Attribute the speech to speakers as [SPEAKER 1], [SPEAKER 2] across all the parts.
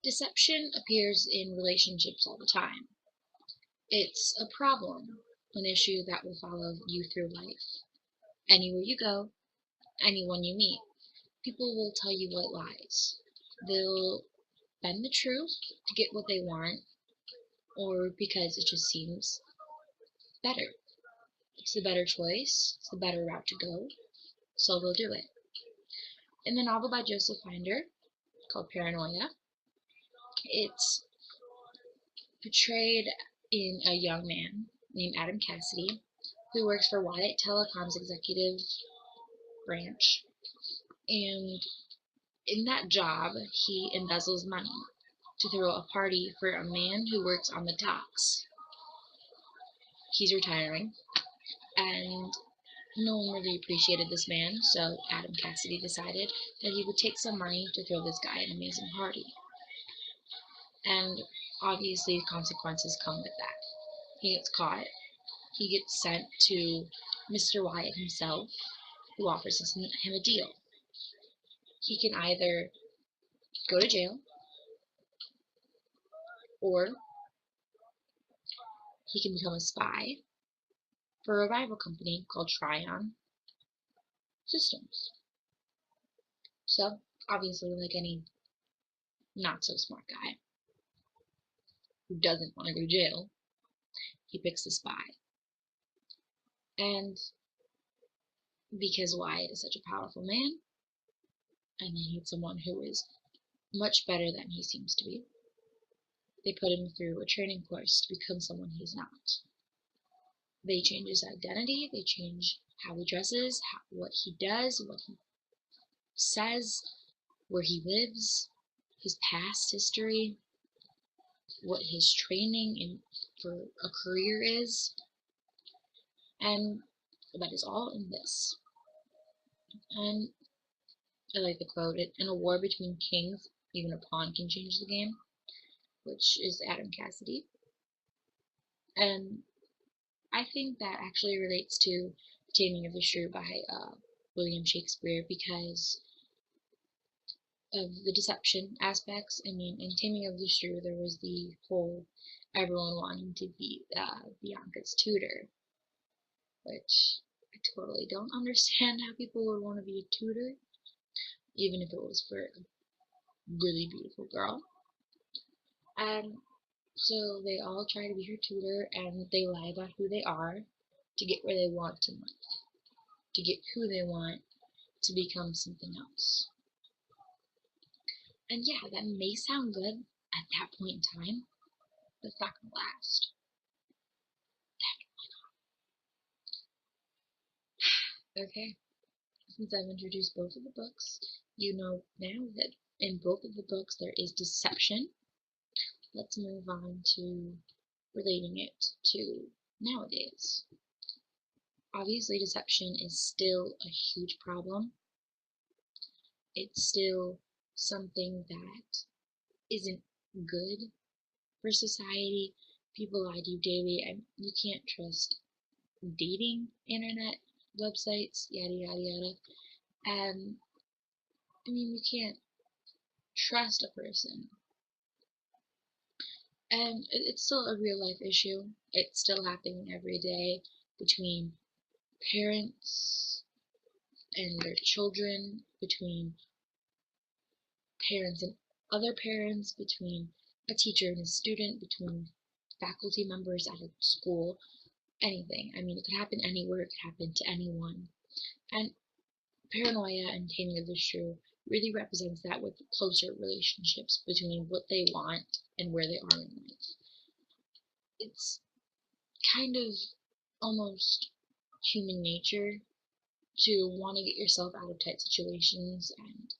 [SPEAKER 1] Deception appears in relationships all the time. It's a problem, an issue that will follow you through life. Anywhere you go, anyone you meet, people will tell you white lies. They'll bend the truth to get what they want, or because it just seems better. It's the better choice, it's the better route to go, so they'll do it. In the novel by Joseph Finder, called Paranoia, it's portrayed in a young man named Adam Cassidy who works for Wyatt Telecom's executive branch, and in that job he embezzles money to throw a party for a man who works on the docks. He's retiring, and no one really appreciated this man, so Adam Cassidy decided that he would take some money to throw this guy an amazing party. And obviously consequences come with that. He gets caught. He gets sent to Mr. Wyatt himself, who offers him a deal. He can either go to jail, or he can become a spy for a rival company called Tryon Systems. So, obviously, like any not so smart guy who doesn't want to go to jail, he picks the spy. And because Wyatt is such a powerful man, and he needs someone who is much better than he seems to be, they put him through a training course to become someone he's not. They change his identity, they change how he dresses, what he does, what he says, where he lives, his past history, what his training for a career is, and that is all in this. And I like the quote, in a war between kings, even a pawn can change the game, which is Adam Cassidy. And I think that actually relates to The Taming of the Shrew by William Shakespeare, because of the deception aspects. I mean, in Taming of the Shrew, there was the whole everyone wanting to be Bianca's tutor, which I totally don't understand how people would want to be a tutor, even if it was for a really beautiful girl. And so they all try to be her tutor, and they lie about who they are to get where they want in life, to get who they want to become something else. And yeah, that may sound good at that point in time, but it's not gonna last. Okay, since I've introduced both of the books, you know now that in both of the books there is deception. Let's move on to relating it to nowadays. Obviously, deception is still a huge problem. It's still something that isn't good for society. People lie to you daily, and you can't trust dating internet websites, yada yada yada. And I mean, you can't trust a person. And it's still a real life issue. It's still happening every day between parents and their children, between parents and other parents, between a teacher and a student, between faculty members at a school, anything. I mean, it could happen anywhere, it could happen to anyone. And Paranoia and Taming of the Shrew really represents that, with closer relationships between what they want and where they are in life. It's kind of almost human nature to want to get yourself out of tight situations and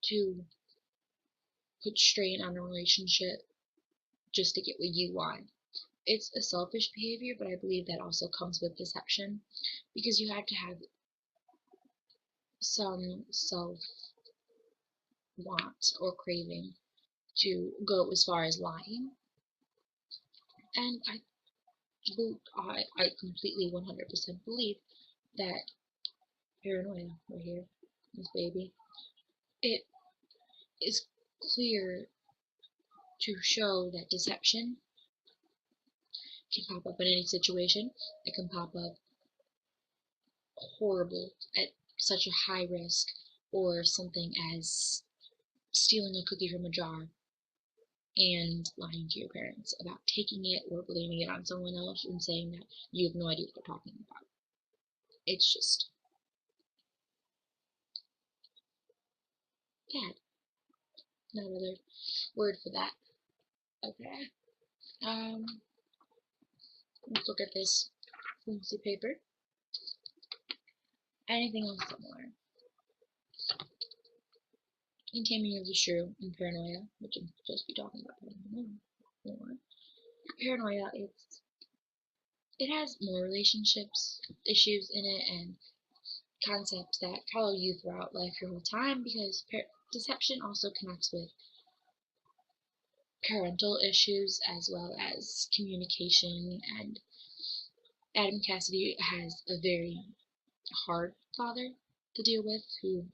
[SPEAKER 1] to put strain on a relationship just to get what you want. It's a selfish behavior, but I believe that also comes with deception, because you have to have some self want or craving to go as far as lying. And I completely 100% believe that Paranoia right here, this baby, it is clear to show that deception can pop up in any situation. It can pop up horrible at such a high risk, or something as stealing a cookie from a jar and lying to your parents about taking it or blaming it on someone else and saying that you have no idea what they're talking about. It's just bad. No other word for that. Okay. Let's look at this flimsy paper. Anything else similar? In Taming of the Shrew and Paranoia, which I'm supposed to be talking about more. Paranoia, it has more relationships issues in it and concepts that follow you throughout life your whole time, because deception also connects with parental issues as well as communication, and Adam Cassidy has a very hard father to deal with who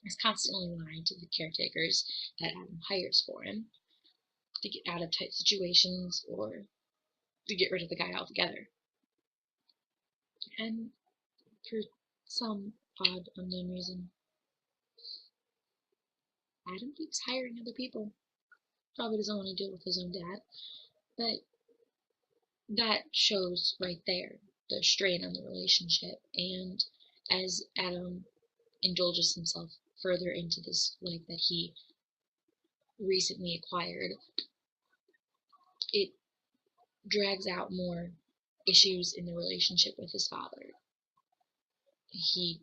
[SPEAKER 1] is constantly lying to the caretakers that Adam hires for him to get out of tight situations or to get rid of the guy altogether. And for some odd, unknown reason, Adam keeps hiring other people. Probably doesn't want to deal with his own dad, but that shows right there the strain on the relationship. And as Adam indulges himself further into this life that he recently acquired, it drags out more issues in the relationship with his father. He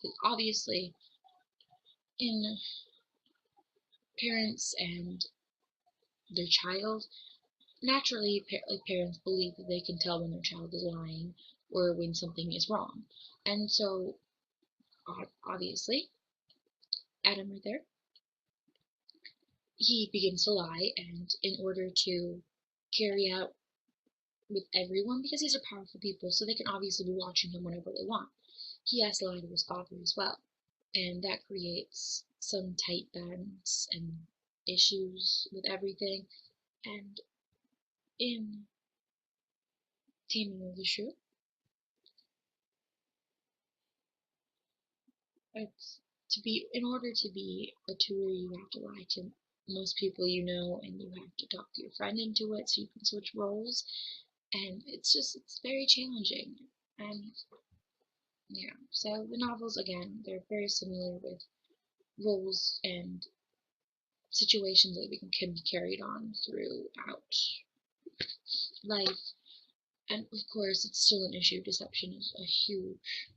[SPEAKER 1] is obviously, in parents and their child, naturally parents believe that they can tell when their child is lying or when something is wrong. And so obviously Adam right there, he begins to lie, and in order to carry out with everyone, because these are powerful people, so they can obviously be watching him whenever they want, he has to lie to his father as well. And that creates some tight bands and issues with everything. And in Taming of the Shrew, in order to be a tour, you have to lie to most people you know, and you have to talk to your friend into it so you can switch roles. And it's very challenging. And yeah, so the novels, again, they're very similar with roles and situations that can be carried on throughout life. And of course, it's still an issue. Deception is a huge,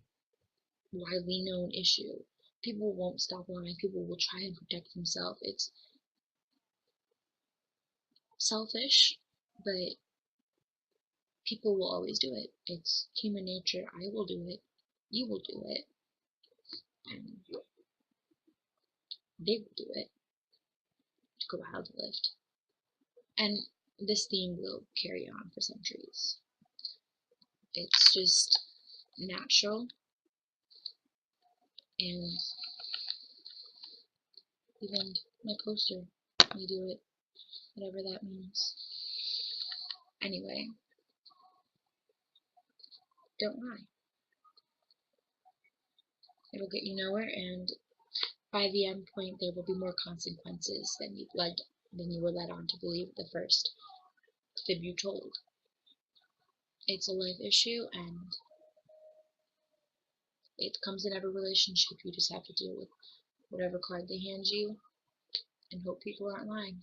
[SPEAKER 1] widely known issue. People won't stop lying. People will try and protect themselves. It's selfish, but people will always do it. It's human nature. I will do it. You will do it. And they will do it to go out of the lift. And this theme will carry on for centuries. It's just natural, and even my poster may do it, whatever that means. Anyway, don't lie. It'll get you nowhere, and by the end point there will be more consequences than you were led on to believe the first fib you told. It's a life issue, and it comes in every relationship. You just have to deal with whatever card they hand you and hope people aren't lying.